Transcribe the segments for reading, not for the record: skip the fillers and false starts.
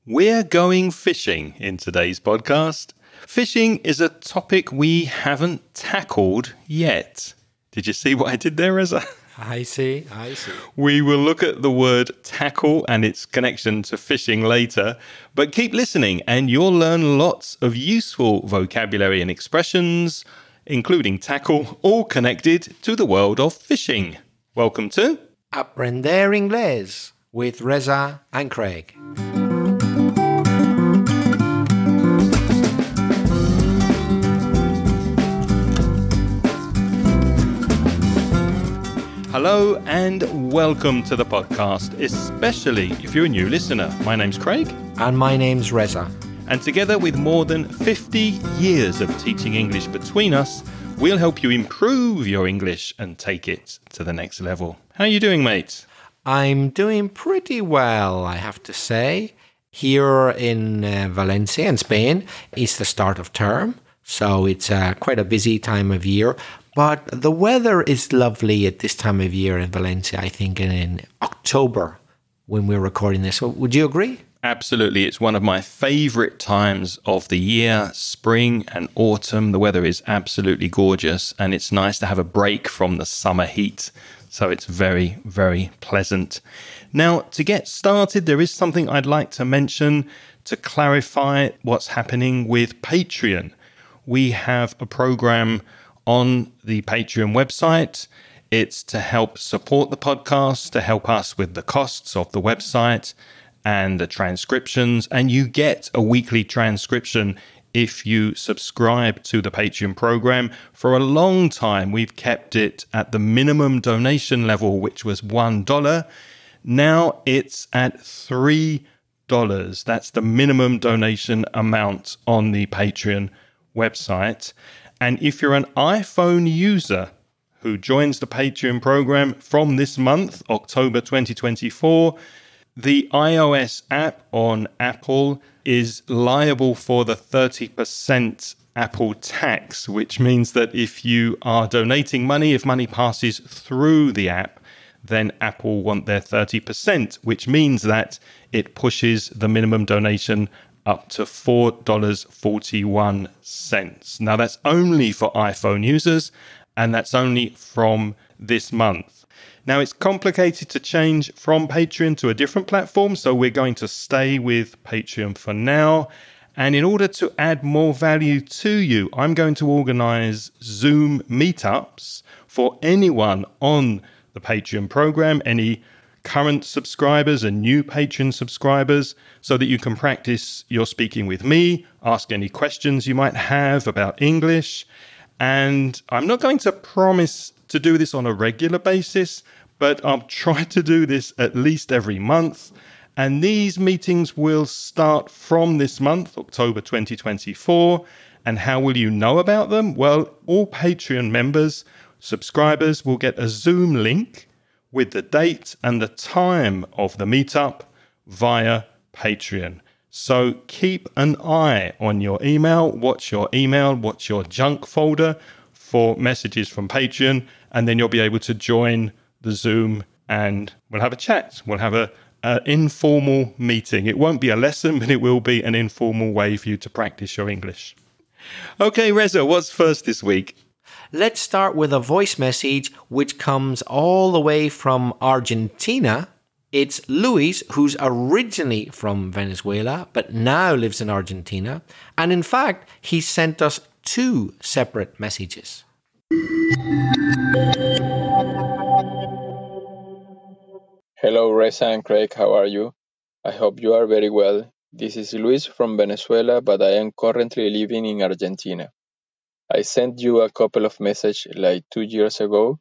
We're going fishing in today's podcast. Fishing is a topic we haven't tackled yet. Did you see what I did there, Reza? I see. We will look at the word tackle and its connection to fishing later, but keep listening and you'll learn lots of useful vocabulary and expressions, including tackle, all connected to the world of fishing. Welcome to Aprender Inglés with Reza and Craig. Hello and welcome to the podcast, especially if you're a new listener. My name's Craig. And my name's Reza. And together with more than 50 years of teaching English between us, we'll help you improve your English and take it to the next level. How are you doing, mate? I'm doing pretty well, I have to say. Here in Valencia, in Spain, it's the start of term, so it's quite a busy time of year. But the weather is lovely at this time of year in Valencia, I think in October when we're recording this. So would you agree? Absolutely. It's one of my favorite times of the year, spring and autumn. The weather is absolutely gorgeous and it's nice to have a break from the summer heat. So it's very, very pleasant. Now, to get started, there is something I'd like to mention to clarify what's happening with Patreon. We have a program on the Patreon website. It's to help support the podcast, to help us with the costs of the website and the transcriptions. And you get a weekly transcription if you subscribe to the Patreon program. For a long time, we've kept it at the minimum donation level, which was $1. Now it's at $3. That's the minimum donation amount on the Patreon website. And if you're an iPhone user who joins the Patreon program from this month, October 2024, the iOS app on Apple is liable for the 30% Apple tax, which means that if you are donating money, if money passes through the app, then Apple want their 30%, which means that it pushes the minimum donation up to $4.41. Now, that's only for iPhone users, and that's only from this month. Now, it's complicated to change from Patreon to a different platform, so we're going to stay with Patreon for now. And in order to add more value to you, I'm going to organize Zoom meetups for anyone on the Patreon program, any current subscribers and new Patreon subscribers, so that you can practice your speaking with me, ask any questions you might have about English. And I'm not going to promise to do this on a regular basis, but I'll try to do this at least every month. And these meetings will start from this month, October 2024. And how will you know about them? Well, all Patreon members, subscribers will get a Zoom link with the date and the time of the meetup via Patreon. So keep an eye on your email. Watch your junk folder for messages from Patreon, and then you'll be able to join the Zoom and we'll have a chat. We'll have an informal meeting. It won't be a lesson, but it will be an informal way for you to practice your English. Okay, Reza, what's first this week? Let's start with a voice message which comes all the way from Argentina. It's Luis, who's originally from Venezuela, but now lives in Argentina. And in fact, he sent us 2 separate messages. Hello, Reza and Craig. How are you? I hope you are very well. This is Luis from Venezuela, but I am currently living in Argentina. I sent you a couple of messages like 2 years ago.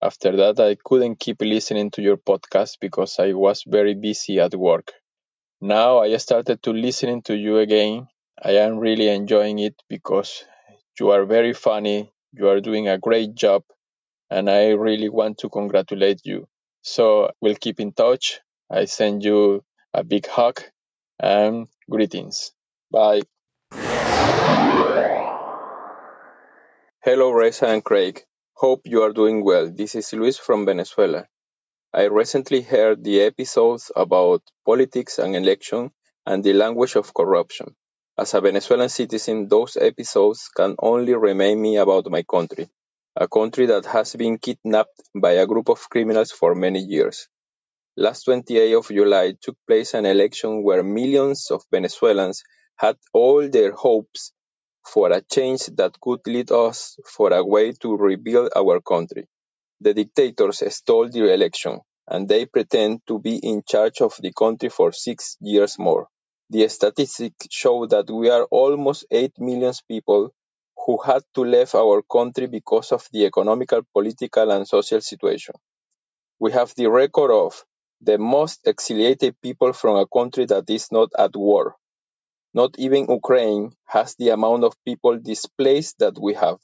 After that, I couldn't keep listening to your podcast because I was very busy at work. Now I started to listening to you again. I am really enjoying it because you are very funny, you are doing a great job, and I really want to congratulate you. So we'll keep in touch. I send you a big hug and greetings. Bye. Hello, Reza and Craig. Hope you are doing well. This is Luis from Venezuela. I recently heard the episodes about politics and election, and the language of corruption. As a Venezuelan citizen, those episodes can only remind me about my country, a country that has been kidnapped by a group of criminals for many years. Last 28th of July took place an election where millions of Venezuelans had all their hopes for a change that could lead us for a way to rebuild our country. The dictators stole the election, and they pretend to be in charge of the country for 6 years more. The statistics show that we are almost 8 million people who had to leave our country because of the economical, political, and social situation. We have the record of the most exiliated people from a country that is not at war. Not even Ukraine has the amount of people displaced that we have.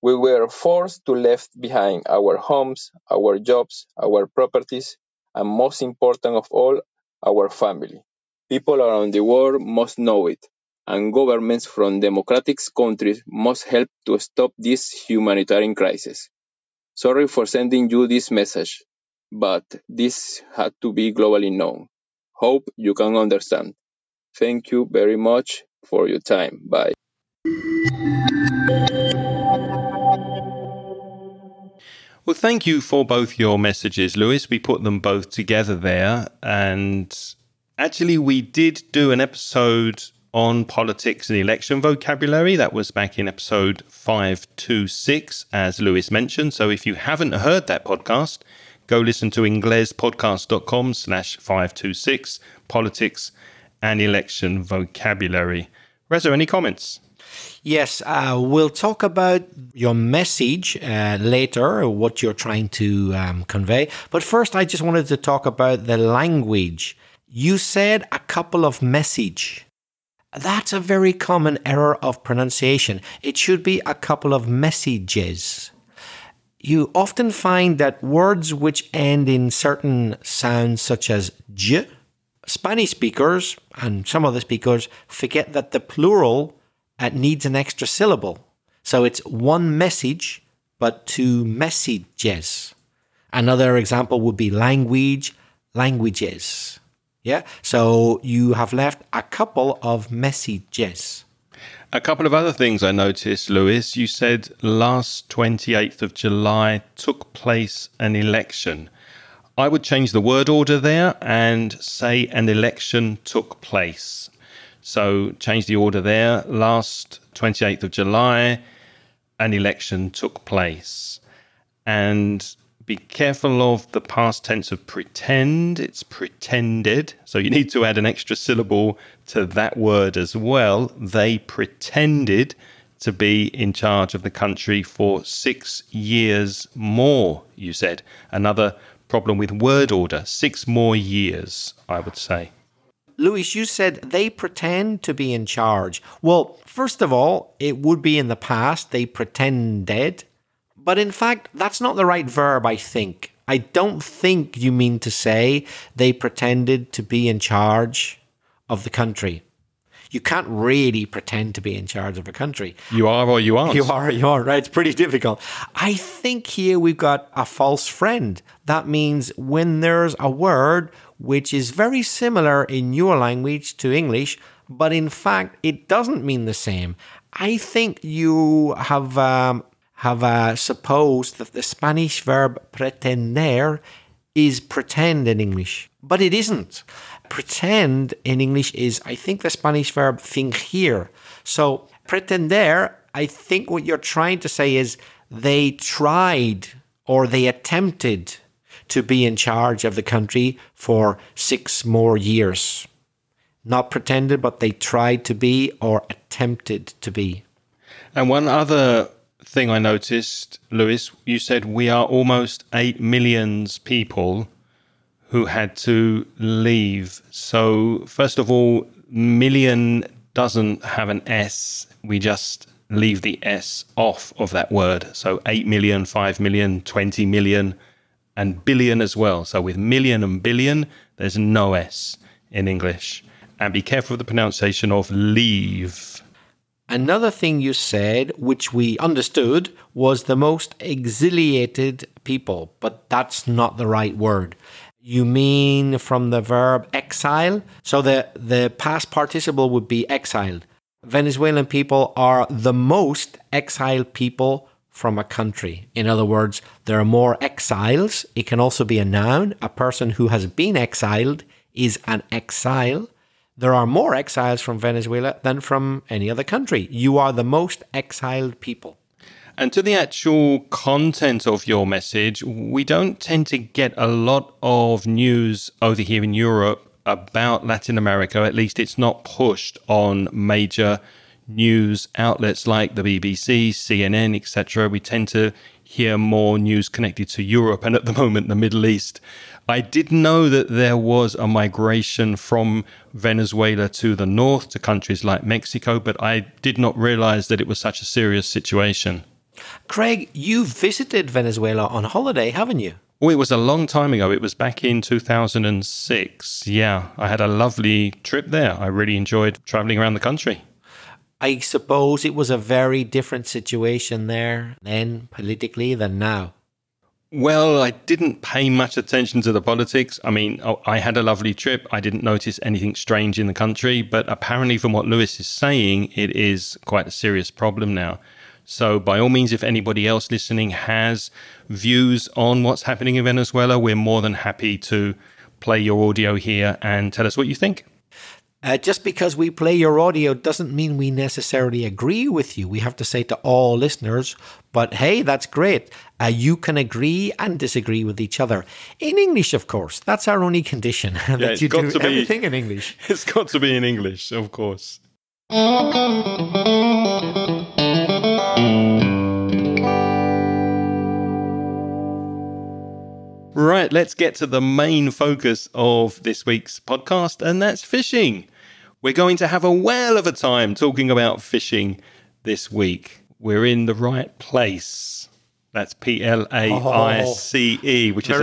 We were forced to leave behind our homes, our jobs, our properties, and most important of all, our family. People around the world must know it, and governments from democratic countries must help to stop this humanitarian crisis. Sorry for sending you this message, but this had to be globally known. Hope you can understand. Thank you very much for your time. Bye. Well, thank you for both your messages, Luis. We put them both together there. And actually, we did do an episode on politics and election vocabulary. That was back in episode 526, as Luis mentioned. So if you haven't heard that podcast, go listen to inglespodcast.com/526, politics and election vocabulary. Reza, any comments? Yes, we'll talk about your message later, what you're trying to convey. But first, I just wanted to talk about the language. You said a couple of message. That's a very common error of pronunciation. It should be a couple of messages. You often find that words which end in certain sounds such as j, Spanish speakers and some other speakers forget that the plural needs an extra syllable. So it's one message, but two messages. Another example would be language, languages. Yeah, so you have left a couple of messages. A couple of other things I noticed, Luis. You said last 28th of July took place an election. I would change the word order there and say an election took place. So change the order there. Last 28th of July, an election took place. And be careful of the past tense of pretend. It's pretended. So you need to add an extra syllable to that word as well. They pretended to be in charge of the country for 6 years more, you said. Another problem with word order. 6 more years, I would say. Luis, you said they pretend to be in charge. Well, first of all, it would be in the past, they pretended. But in fact, that's not the right verb, I think. I don't think you mean to say they pretended to be in charge of the country. You can't really pretend to be in charge of a country. You are or you aren't. You are or you aren't, right? It's pretty difficult. I think here we've got a false friend. That means when there's a word which is very similar in your language to English, but in fact it doesn't mean the same. I think you have supposed that the Spanish verb pretender is pretend in English, but it isn't. Pretend in English is, I think, the Spanish verb fingir. So pretender, I think what you're trying to say is they tried or they attempted to be in charge of the country for 6 more years. Not pretended, but they tried to be or attempted to be. And one other thing I noticed, Luis, you said we are almost 8 million people who had to leave. So first of all, million doesn't have an S. We just leave the S off of that word. So 8 million, 5 million, 20 million, and billion as well. So with million and billion, there's no S in English. And be careful of the pronunciation of leave. Another thing you said, which we understood, was the most exiliated people, but that's not the right word. You mean from the verb exile? So the past participle would be exiled. Venezuelan people are the most exiled people from a country. In other words, there are more exiles. It can also be a noun. A person who has been exiled is an exile. There are more exiles from Venezuela than from any other country. You are the most exiled people. And to the actual content of your message, we don't tend to get a lot of news over here in Europe about Latin America. At least it's not pushed on major news outlets like the BBC, CNN, etc. We tend to hear more news connected to Europe and at the moment the Middle East. I did know that there was a migration from Venezuela to the north to countries like Mexico, but I did not realize that it was such a serious situation. Craig, you visited Venezuela on holiday, haven't you? Oh, it was a long time ago. It was back in 2006. Yeah, I had a lovely trip there. I really enjoyed traveling around the country. I suppose it was a very different situation there then, politically, than now. Well, I didn't pay much attention to the politics. I mean, I had a lovely trip. I didn't notice anything strange in the country, but apparently from what Lewis is saying, it is quite a serious problem now. So by all means, if anybody else listening has views on what's happening in Venezuela, we're more than happy to play your audio here and tell us what you think. Just because we play your audio doesn't mean we necessarily agree with you. We have to say to all listeners, but hey, that's great. You can agree and disagree with each other. In English, of course. That's our only condition. That you do everything in English. It's got to be in English, of course. Right, let's get to the main focus of this week's podcast, and that's fishing. We're going to have a whale of a time talking about fishing this week. We're in the right place. That's Plaice, which is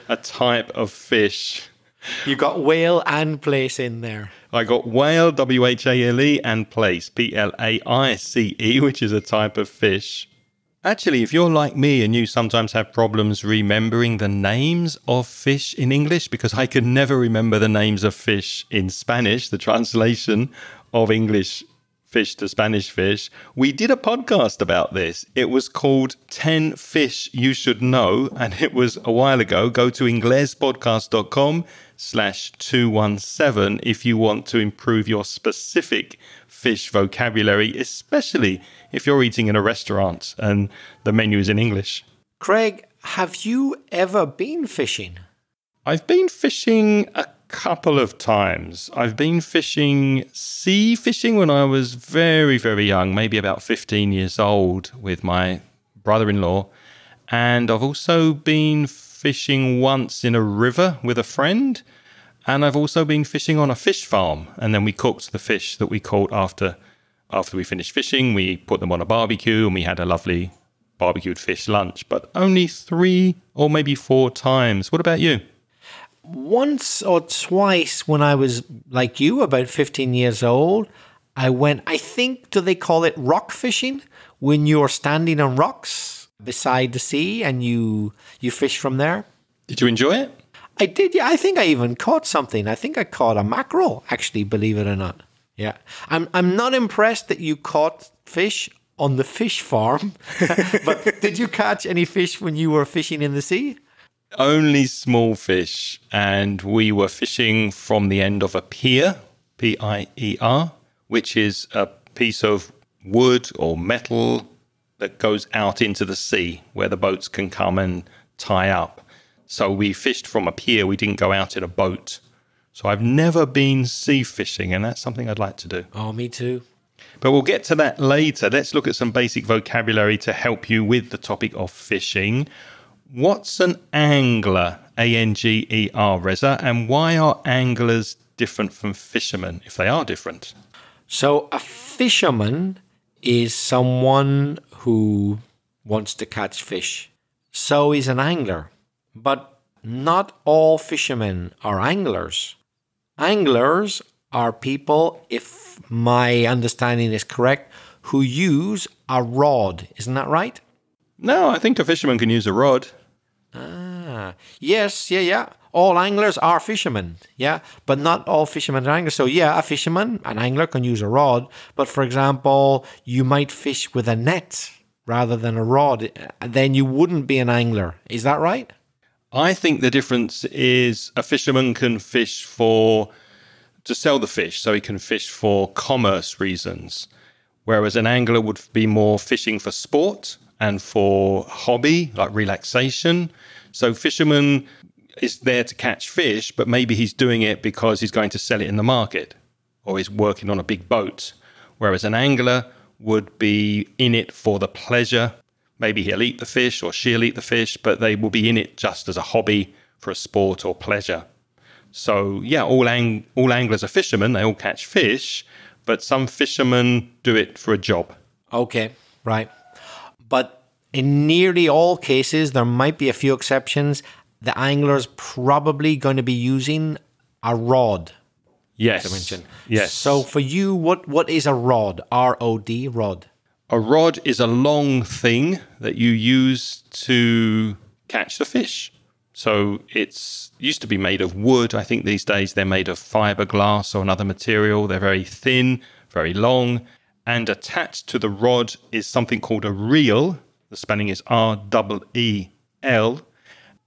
a type of fish. You got whale and place in there. I got whale, W-H-A-L-E, and place, Plaice, which is a type of fish. Actually, if you're like me and you sometimes have problems remembering the names of fish in English, because I can never remember the names of fish in Spanish, the translation of English fish to Spanish fish, we did a podcast about this. It was called 10 Fish You Should Know, and it was a while ago. Go to inglespodcast.com/217 if you want to improve your specific fish vocabulary, especially if you're eating in a restaurant and the menu is in English. Craig, have you ever been fishing? I've been fishing a couple of times. I've been sea fishing when I was very, very young, maybe about 15 years old with my brother-in-law. And I've also been fishing once in a river with a friend. And I've also been fishing on a fish farm. And then we cooked the fish that we caught after we finished fishing. We put them on a barbecue and we had a lovely barbecued fish lunch. But only 3 or maybe 4 times. What about you? Once or twice when I was like you, about 15 years old, I went, I think, do they call it rock fishing? When you're standing on rocks beside the sea and you fish from there. Did you enjoy it? I did, yeah. I think I even caught something. I think I caught a mackerel, actually, believe it or not. Yeah. I'm not impressed that you caught fish on the fish farm. But did you catch any fish when you were fishing in the sea? Only small fish, and we were fishing from the end of a pier, P-I-E-R, which is a piece of wood or metal that goes out into the sea where the boats can come and tie up. So we fished from a pier. We didn't go out in a boat. So I've never been sea fishing, and that's something I'd like to do. Oh, me too. But we'll get to that later. Let's look at some basic vocabulary to help you with the topic of fishing. What's an angler, A-N-G-E-R, Reza, and why are anglers different from fishermen, if they are different? So a fisherman is someone who wants to catch fish. So is an angler. But not all fishermen are anglers. Anglers are people, if my understanding is correct, who use a rod. Isn't that right? No, I think a fisherman can use a rod. Yes, yeah. all anglers are fishermen, yeah, but not all fishermen are anglers. So yeah, a fisherman, an angler can use a rod, but for example, you might fish with a net rather than a rod, then you wouldn't be an angler. Is that right? I think the difference is a fisherman can fish to sell the fish, so he can fish for commerce reasons, whereas an angler would be more fishing for sport and for hobby, like relaxation. So fisherman is there to catch fish, but maybe he's doing it because he's going to sell it in the market or he's working on a big boat, whereas an angler would be in it for the pleasure. Maybe he'll eat the fish or she'll eat the fish, but they will be in it just as a hobby for a sport or pleasure. So yeah, all anglers are fishermen. They all catch fish, but some fishermen do it for a job. Okay, right. But in nearly all cases, there might be a few exceptions. The angler's probably going to be using a rod. Yes. To mention. Yes. So for you, what is a rod? R-O-D, rod. A rod is a long thing that you use to catch the fish. So it's used to be made of wood. I think these days they're made of fiberglass or another material. They're very thin, very long. And attached to the rod is something called a reel. The spelling is R-E-E-L.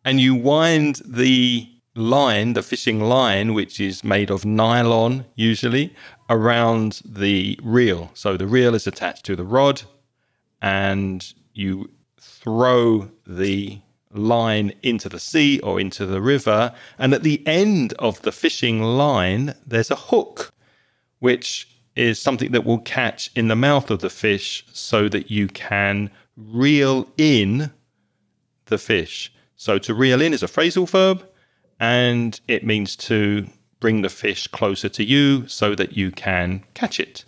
And you wind the line, the fishing line, which is made of nylon usually, around the reel. So the reel is attached to the rod and you throw the line into the sea or into the river. And at the end of the fishing line, there's a hook, which is something that will catch in the mouth of the fish so that you can reel in the fish. So to reel in is a phrasal verb, and it means to bring the fish closer to you so that you can catch it.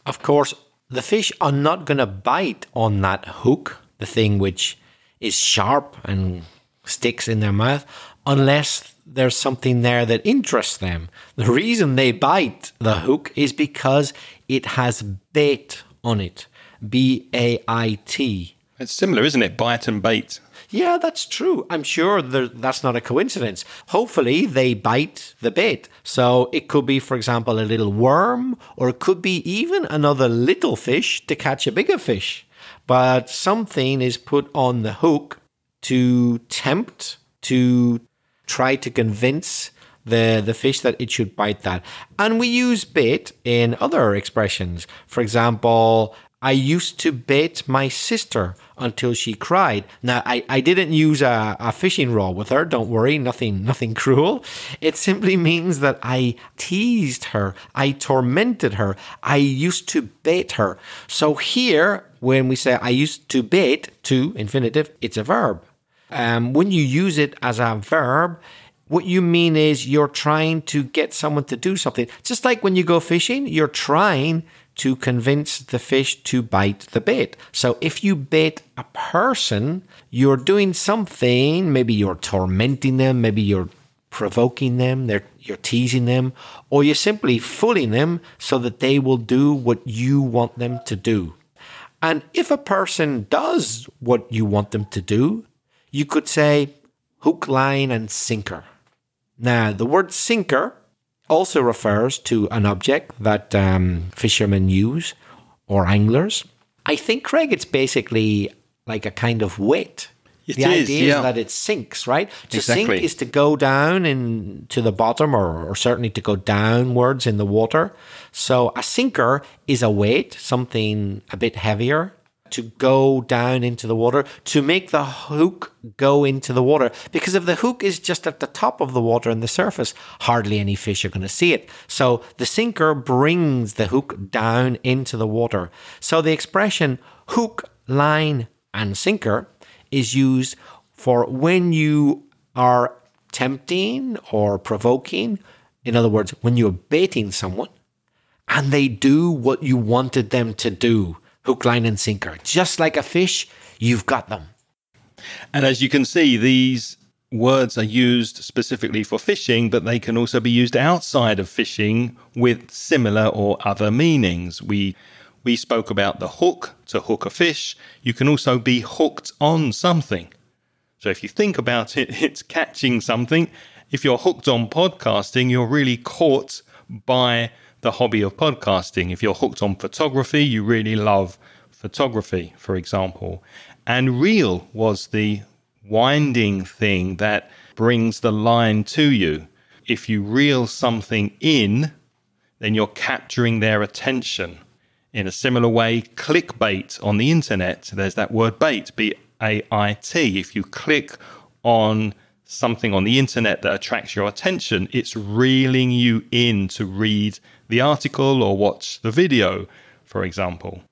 Of course, the fish are not going to bite on that hook, the thing which is sharp and sticks in their mouth, unless there's something there that interests them. The reason they bite the hook is because it has bait on it. B-A-I-T. It's similar, isn't it? Bite and bait. Yeah, that's true. I'm sure that's not a coincidence. Hopefully, they bite the bait. So it could be, for example, a little worm, or it could be even another little fish to catch a bigger fish. But something is put on the hook to tempt, to try to convince the fish that it should bite that. And we use bait in other expressions. For example, I used to bait my sister until she cried. Now, I didn't use a fishing rod with her. Don't worry, nothing cruel. It simply means that I teased her. I tormented her. I used to bait her. So here, when we say I used to bait, to infinitive, it's a verb. When you use it as a verb, what you mean is you're trying to get someone to do something. Just like when you go fishing, you're trying to convince the fish to bite the bait. So if you bait a person, you're doing something. Maybe you're tormenting them, maybe you're provoking them, you're teasing them, or you're simply fooling them so that they will do what you want them to do. And if a person does what you want them to do, you could say hook, line, and sinker. Now, the word sinker also refers to an object that fishermen use, or anglers. I think, Craig, it's basically like a kind of weight. The idea is that it sinks, right? To sink is to go down into the bottom, or certainly to go downwards in the water. So a sinker is a weight, something a bit heavier, to go down into the water, to make the hook go into the water. Because if the hook is just at the top of the water and the surface, hardly any fish are going to see it. So the sinker brings the hook down into the water. So the expression hook, line, and sinker is used for when you are tempting or provoking. In other words, when you're baiting someone and they do what you wanted them to do. Hook, line, and sinker. Just like a fish, you've got them. And as you can see, these words are used specifically for fishing, but they can also be used outside of fishing with similar or other meanings. We spoke about the hook, to hook a fish. You can also be hooked on something. So if you think about it, it's catching something. if you're hooked on podcasting, you're really caught by the hobby of podcasting. If you're hooked on photography, you really love photography, for example. And reel was the winding thing that brings the line to you. If you reel something in, then you're capturing their attention. In a similar way, clickbait on the internet, there's that word bait, B-A-I-T. If you click on something on the internet that attracts your attention, it's reeling you in to read the article or watch the video, for example.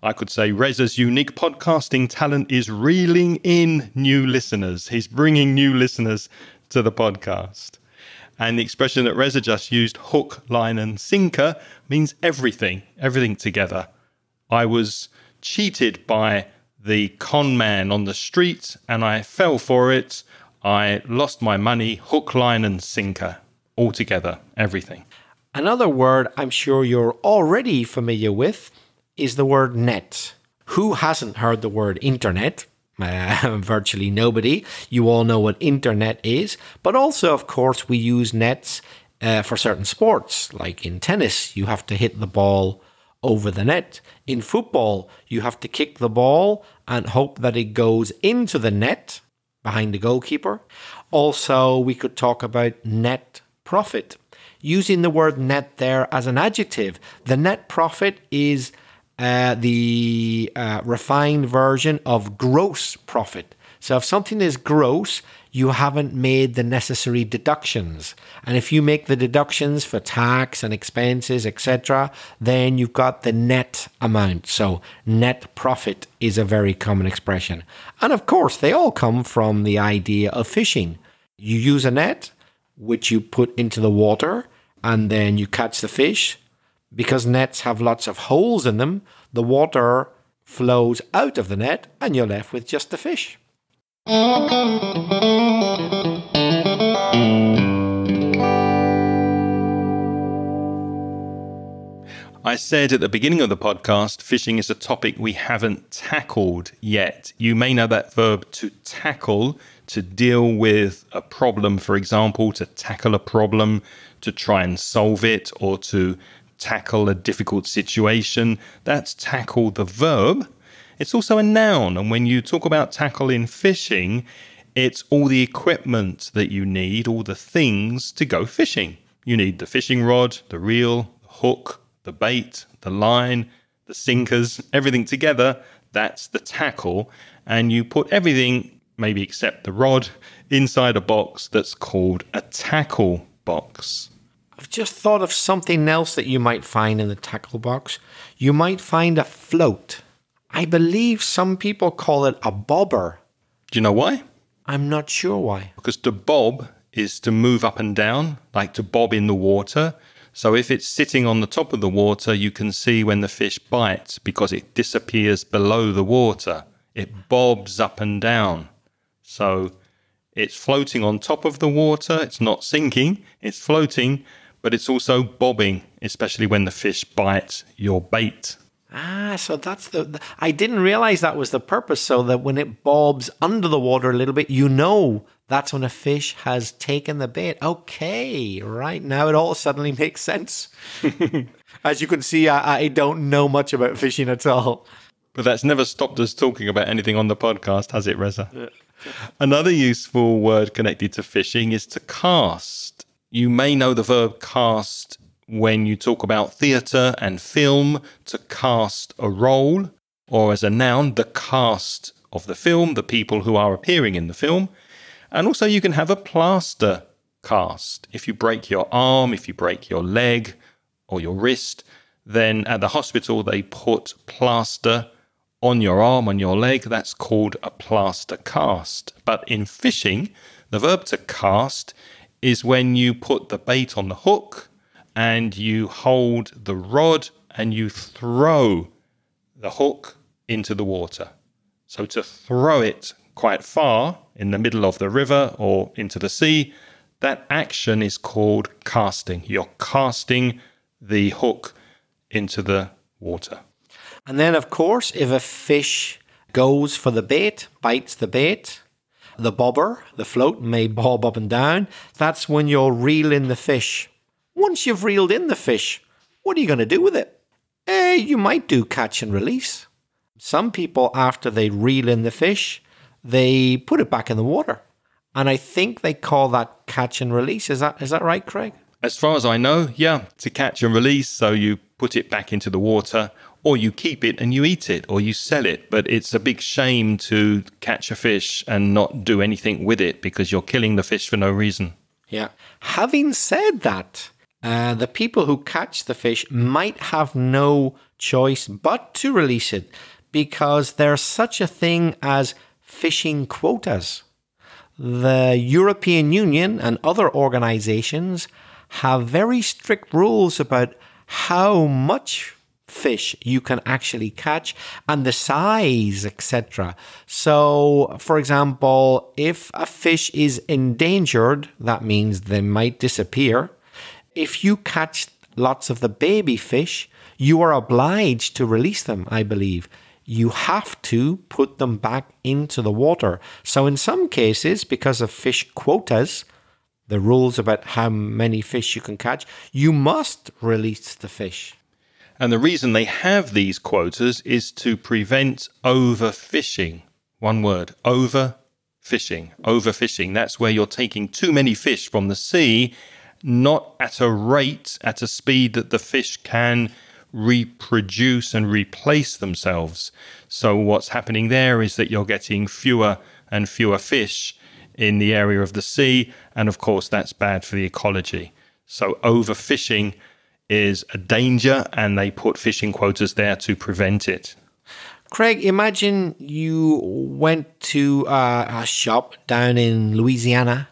I could say Reza's unique podcasting talent is reeling in new listeners. He's bringing new listeners to the podcast. And the expression that Reza just used, hook, line and sinker, means everything together. I was cheated by the con man on the street and I fell for it. I lost my money, hook, line and sinker, all together, everything. Another word I'm sure you're already familiar with is the word net. Who hasn't heard the word internet? Virtually nobody. You all know what internet is. But also, of course, we use nets for certain sports. Like in tennis, you have to hit the ball over the net. In football, you have to kick the ball and hope that it goes into the net behind the goalkeeper. Also, we could talk about net profit. Using the word net there as an adjective. The net profit is the refined version of gross profit. So if something is gross, you haven't made the necessary deductions. And if you make the deductions for tax and expenses, etc., then you've got the net amount. So net profit is a very common expression. And of course, they all come from the idea of fishing. You use a net, which you put into the water, and then you catch the fish. Because nets have lots of holes in them, the water flows out of the net and you're left with just the fish. I said at the beginning of the podcast, fishing is a topic we haven't tackled yet. You may know that verb to tackle, to deal with a problem, for example, to tackle a problem, to try and solve it, or to tackle a difficult situation. That's tackle, the verb. It's also a noun. And when you talk about tackle in fishing, it's all the equipment that you need, all the things to go fishing. You need the fishing rod, the reel, the hook, the bait, the line, the sinkers, everything together. That's the tackle. And you put everything, maybe except the rod, inside a box that's called a tackle box. I've just thought of something else that you might find in the tackle box. You might find a float. I believe some people call it a bobber. Do you know why? I'm not sure why. Because to bob is to move up and down, like to bob in the water. So if it's sitting on the top of the water, you can see when the fish bites because it disappears below the water. It bobs up and down. So it's floating on top of the water. It's not sinking. It's floating. But it's also bobbing, especially when the fish bites your bait. So that's I didn't realize that was the purpose, so that when it bobs under the water a little bit, you know that's when a fish has taken the bait. Okay, right, now it all suddenly makes sense. As you can see, I don't know much about fishing at all. But that's never stopped us talking about anything on the podcast, has it, Reza? Yeah. Another useful word connected to fishing is to cast. You may know the verb cast when you talk about theatre and film, to cast a role, or as a noun, the cast of the film, the people who are appearing in the film. And also you can have a plaster cast. If you break your arm, if you break your leg or your wrist, then at the hospital they put plaster on your arm, on your leg. That's called a plaster cast. But in fishing, the verb to cast is when you put the bait on the hook and you hold the rod and you throw the hook into the water. So to throw it quite far in the middle of the river or into the sea, that action is called casting. You're casting the hook into the water. And then, of course, if a fish goes for the bait, bites the bait, The bobber, the float, may bob up and down. That's when you'll reel in the fish. Once you've reeled in the fish, what are you going to do with it? You might do catch and release. Some people, after they reel in the fish, they put it back in the water. And I think they call that catch and release. Is that right, Craig? As far as I know, yeah, to catch and release. So you put it back into the water, or you keep it and you eat it, or you sell it. But it's a big shame to catch a fish and not do anything with it because you're killing the fish for no reason. Yeah. Having said that, the people who catch the fish might have no choice but to release it because there's such a thing as fishing quotas. The European Union and other organizations have very strict rules about how much fish you can actually catch and the size, etc. So, for example, if a fish is endangered, that means they might disappear. If you catch lots of the baby fish, you are obliged to release them, I believe. You have to put them back into the water. So in some cases, because of fish quotas, the rules about how many fish you can catch, you must release the fish. And the reason they have these quotas is to prevent overfishing. One word, overfishing. Overfishing. That's where you're taking too many fish from the sea, not at a rate, at a speed that the fish can reproduce and replace themselves. So what's happening there is that you're getting fewer and fewer fish in the area of the sea. And of course, that's bad for the ecology. So overfishing is a danger, and they put fishing quotas there to prevent it. Craig, imagine you went to a shop down in Louisiana,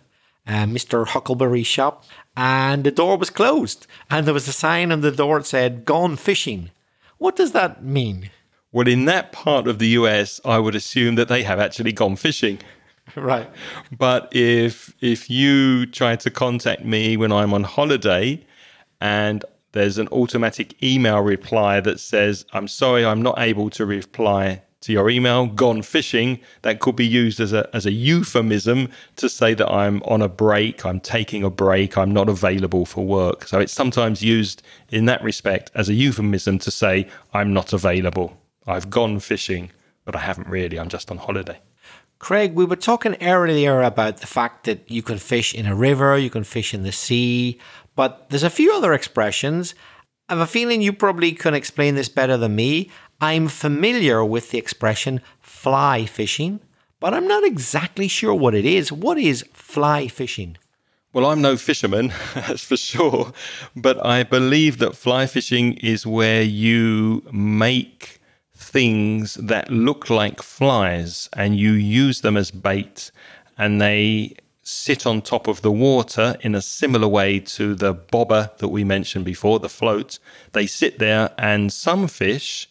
Mr. Huckleberry's shop, and the door was closed. And there was a sign on the door that said, "Gone fishing." What does that mean? Well, in that part of the US, I would assume that they have actually gone fishing. Right. But if you try to contact me when I'm on holiday and there's an automatic email reply that says, "I'm sorry, I'm not able to reply to your email, gone fishing," that could be used as a euphemism to say that I'm on a break, I'm taking a break, I'm not available for work. So it's sometimes used in that respect as a euphemism to say, I'm not available. I've gone fishing, but I haven't really, I'm just on holiday. Craig, we were talking earlier about the fact that you can fish in a river, you can fish in the sea, but there's a few other expressions. I have a feeling you probably can explain this better than me. I'm familiar with the expression fly fishing, but I'm not exactly sure what it is. What is fly fishing? Well, I'm no fisherman, that's for sure, but I believe that fly fishing is where you make things that look like flies and you use them as bait, and they sit on top of the water in a similar way to the bobber that we mentioned before, the float. They sit there, and some fish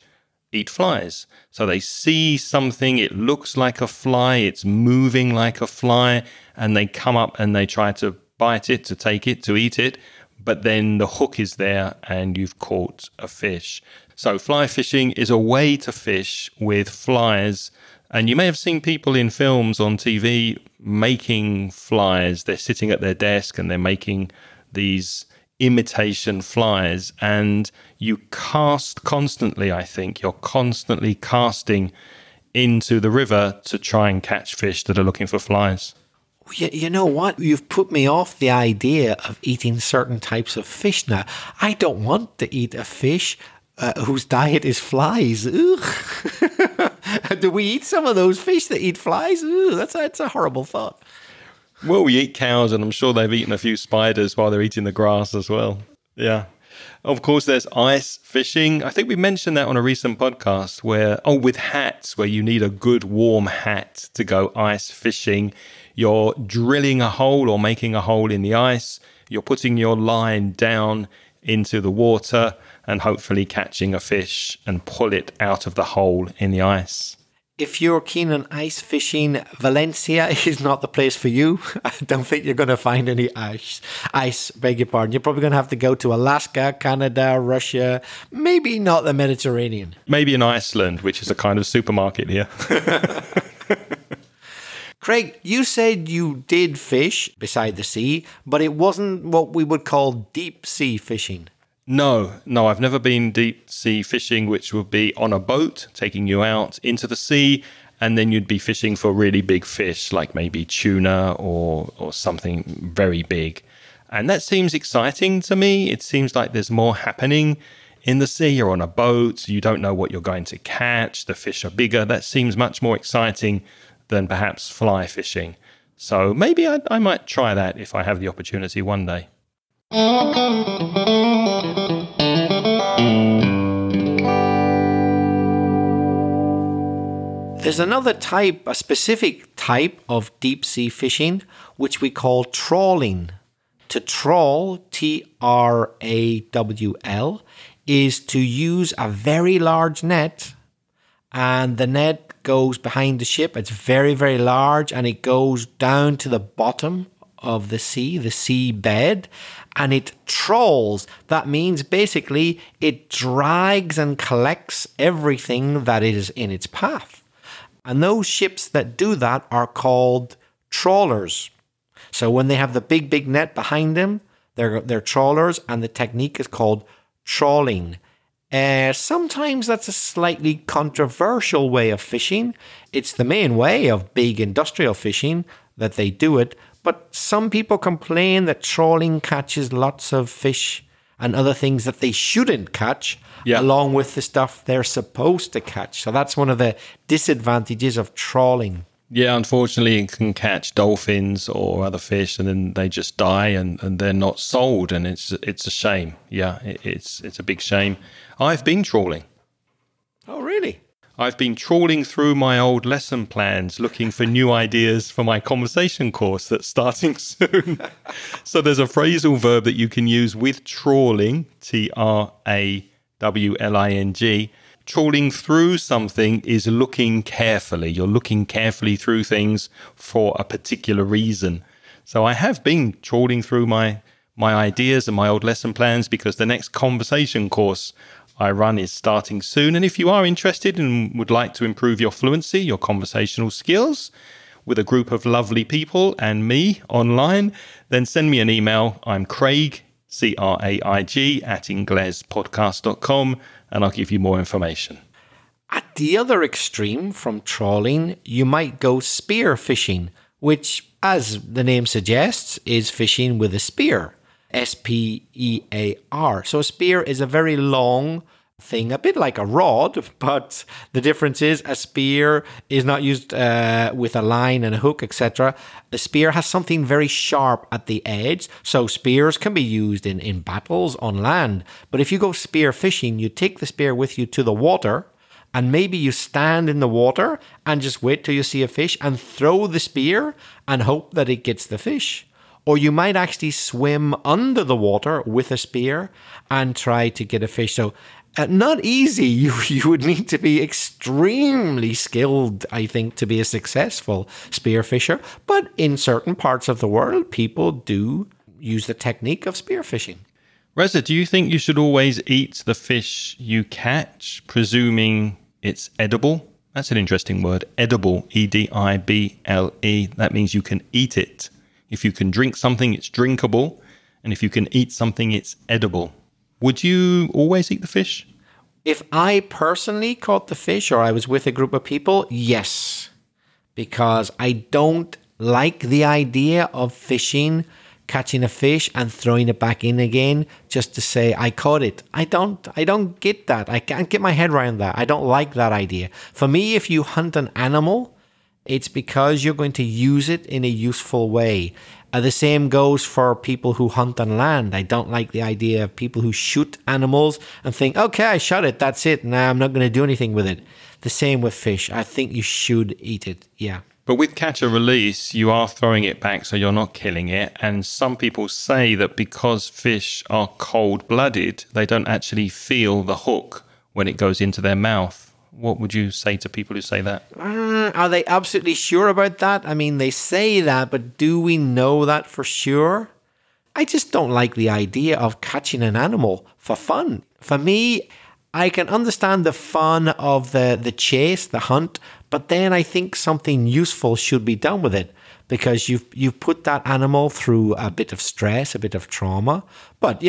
eat flies. So they see something, it looks like a fly, it's moving like a fly, and they come up and they try to bite it, to take it, to eat it, but then the hook is there and you've caught a fish. So fly fishing is a way to fish with flies. And you may have seen people in films on TV making flies. They're sitting at their desk and they're making these imitation flies. And you cast constantly, I think. You're constantly casting into the river to try and catch fish that are looking for flies. You know what? You've put me off the idea of eating certain types of fish now. I don't want to eat a fish whose diet is flies. Ugh. Do we eat some of those fish that eat flies? Ugh, that's a horrible thought. Well, we eat cows, and I'm sure they've eaten a few spiders while they're eating the grass as well. Yeah. Of course, there's ice fishing. I think we mentioned that on a recent podcast with hats, where you need a good warm hat to go ice fishing. You're drilling a hole or making a hole in the ice. You're putting your line down into the water and hopefully catching a fish and pull it out of the hole in the ice. If you're keen on ice fishing, Valencia is not the place for you. I don't think you're going to find any ice, beg your pardon. You're probably going to have to go to Alaska, Canada, Russia, maybe not the Mediterranean. Maybe in Iceland, which is a kind of supermarket here. Craig, you said you did fish beside the sea, but it wasn't what we would call deep sea fishing. No, I've never been deep sea fishing, which would be on a boat, taking you out into the sea, and then you'd be fishing for really big fish, like maybe tuna or something very big. And that seems exciting to me. It seems like there's more happening in the sea. You're on a boat, you don't know what you're going to catch, the fish are bigger. That seems much more exciting than perhaps fly fishing. So maybe I might try that if I have the opportunity one day. There's another type, a specific type of deep sea fishing, which we call trawling. To trawl, T-R-A-W-L, is to use a very large net, and the net goes behind the ship. It's very, very large, and it goes down to the bottom of the seabed, and it trawls. That means basically it drags and collects everything that is in its path. And those ships that do that are called trawlers. So when they have the big, big net behind them, they're trawlers, and the technique is called trawling. Sometimes that's a slightly controversial way of fishing. It's the main way of big industrial fishing that they do it. But some people complain that trawling catches lots of fish and other things that they shouldn't catch, along with the stuff they're supposed to catch. So that's one of the disadvantages of trawling. Yeah, unfortunately, it can catch dolphins or other fish, and then they just die, and they're not sold, and it's a shame. Yeah, it's a big shame. I've been trawling. Oh, really? I've been trawling through my old lesson plans, looking for new ideas for my conversation course that's starting soon. So there's a phrasal verb that you can use with trawling, T-R-A-W-L-I-N-G. Trawling through something is looking carefully. You're looking carefully through things for a particular reason. So I have been trawling through my ideas and my old lesson plans, because the next conversation course I run is starting soon. And if you are interested and would like to improve your fluency, your conversational skills with a group of lovely people and me online, then send me an email. I'm Craig, C-R-A-I-G, @inglespodcast.com, and I'll give you more information. At the other extreme from trawling, you might go spear fishing, which, as the name suggests, is fishing with a spear. S-P-E-A-R. So a spear is a very long thing, a bit like a rod, but the difference is a spear is not used with a line and a hook, etc. A spear has something very sharp at the edge, so spears can be used in battles on land. But if you go spear fishing, you take the spear with you to the water, and maybe you stand in the water and just wait till you see a fish and throw the spear and hope that it gets the fish. Or you might actually swim under the water with a spear and try to get a fish. So not easy. You would need to be extremely skilled, I think, to be a successful spear fisher. But in certain parts of the world, people do use the technique of spear fishing. Reza, do you think you should always eat the fish you catch, presuming it's edible? That's an interesting word. Edible, E-D-I-B-L-E. That means you can eat it. If you can drink something, it's drinkable. And if you can eat something, it's edible. Would you always eat the fish? If I personally caught the fish, or I was with a group of people, yes. Because I don't like the idea of fishing, catching a fish and throwing it back in again just to say I caught it. I don't get that. I can't get my head around that. I don't like that idea. For me, if you hunt an animal, it's because you're going to use it in a useful way. The same goes for people who hunt on land. I don't like the idea of people who shoot animals and think, okay, I shot it, that's it. Now I'm not going to do anything with it. The same with fish. I think you should eat it, yeah. But with catch and release, you are throwing it back, so you're not killing it. And some people say that because fish are cold-blooded, they don't actually feel the hook when it goes into their mouth. What would you say to people who say that? Are they absolutely sure about that? I mean, they say that, but do we know that for sure? I just don't like the idea of catching an animal for fun. For me, I can understand the fun of the chase, the hunt, but then I think something useful should be done with it, because you've put that animal through a bit of stress, a bit of trauma. But,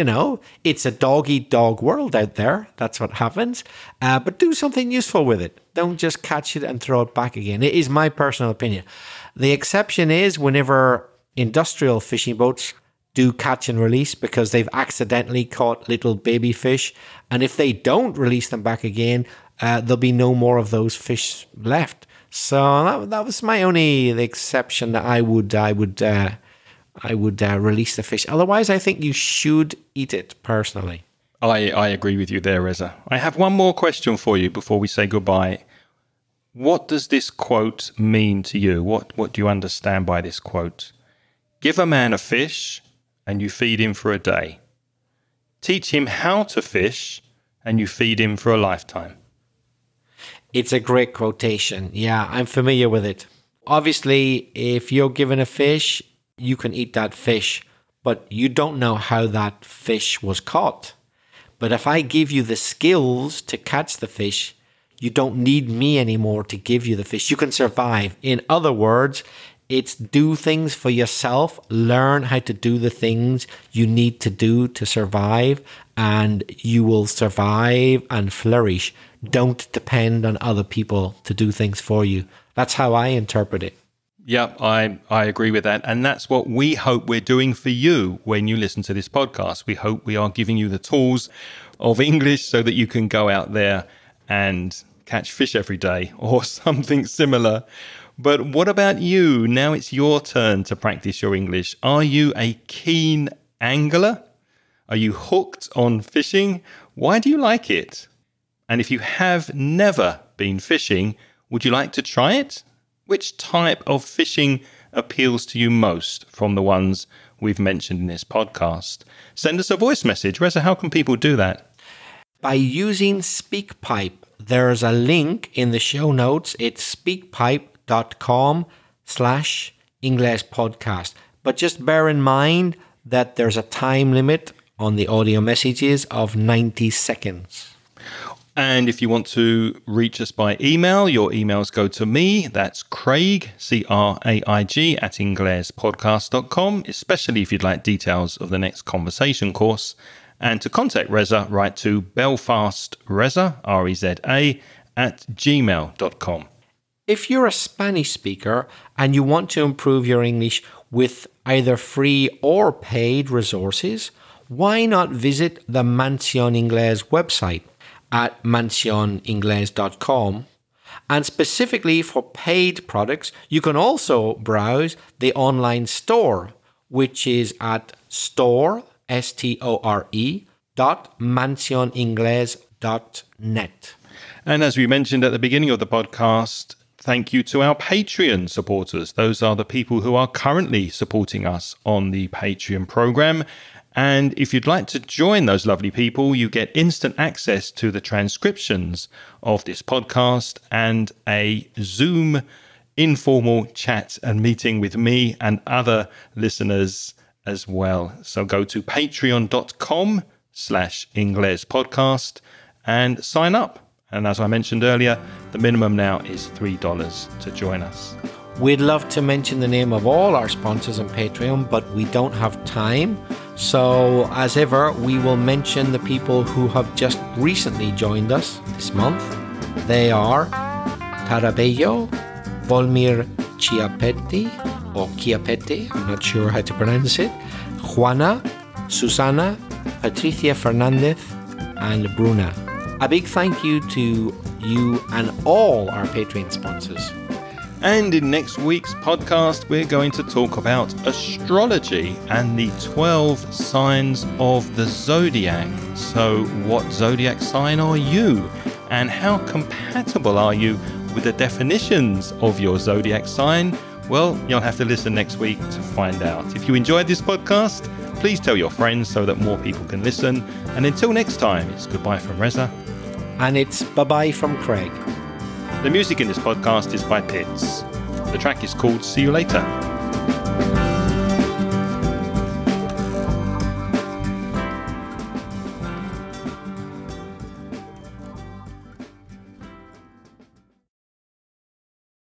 it's a dog-eat-dog world out there. That's what happens. But do something useful with it. Don't just catch it and throw it back again. It is my personal opinion. The exception is whenever industrial fishing boats do catch and release because they've accidentally caught little baby fish. And if they don't release them back again, there'll be no more of those fish left. So that was my only exception that I would release the fish. Otherwise, I think you should eat it personally. I agree with you there, Reza. I have one more question for you before we say goodbye. What does this quote mean to you? What do you understand by this quote? Give a man a fish and you feed him for a day. Teach him how to fish and you feed him for a lifetime. It's a great quotation. Yeah, I'm familiar with it. Obviously, if you're given a fish, you can eat that fish, but you don't know how that fish was caught. But if I give you the skills to catch the fish, you don't need me anymore to give you the fish. You can survive. In other words, it's do things for yourself, learn how to do the things you need to do to survive, and you will survive and flourish. Don't depend on other people to do things for you. That's how I interpret it. Yeah, I agree with that. And that's what we hope we're doing for you when you listen to this podcast. We hope we are giving you the tools of English so that you can go out there and catch fish every day or something similar. But what about you? Now it's your turn to practice your English. Are you a keen angler? Are you hooked on fishing? Why do you like it? And if you have never been fishing, would you like to try it? Which type of fishing appeals to you most from the ones we've mentioned in this podcast? Send us a voice message. Reza, how can people do that? By using SpeakPipe. There's a link in the show notes. It's speakpipe.com/English podcast. But just bear in mind that there's a time limit on the audio messages of 90 seconds. And if you want to reach us by email, your emails go to me. That's Craig, Craig, @inglespodcast.com, especially if you'd like details of the next conversation course. And to contact Reza, write to belfastreza, Reza, @gmail.com. If you're a Spanish speaker and you want to improve your English with either free or paid resources, why not visit the Mansión Inglés website at mansioningles.com. And specifically for paid products, you can also browse the online store, which is at store.mansioningles.net. And as we mentioned at the beginning of the podcast, thank you to our Patreon supporters. Those are the people who are currently supporting us on the Patreon program. And if you'd like to join those lovely people, you get instant access to the transcriptions of this podcast and a Zoom informal chat and meeting with me and other listeners as well. So go to patreon.com/English podcast and sign up. And as I mentioned earlier, the minimum now is $3 to join us. We'd love to mention the name of all our sponsors on Patreon, but we don't have time. So, as ever, we will mention the people who have just recently joined us this month. They are Tarabello, Volmir Chiapetti, or Chiapetti, I'm not sure how to pronounce it, Juana, Susana, Patricia Fernandez, and Bruna. A big thank you to you and all our Patreon sponsors. And in next week's podcast, we're going to talk about astrology and the 12 signs of the zodiac. So what zodiac sign are you? And how compatible are you with the definitions of your zodiac sign? Well, you'll have to listen next week to find out. If you enjoyed this podcast, please tell your friends so that more people can listen. And until next time, it's goodbye from Reza. And it's bye-bye from Craig. The music in this podcast is by Pitts. The track is called See You Later.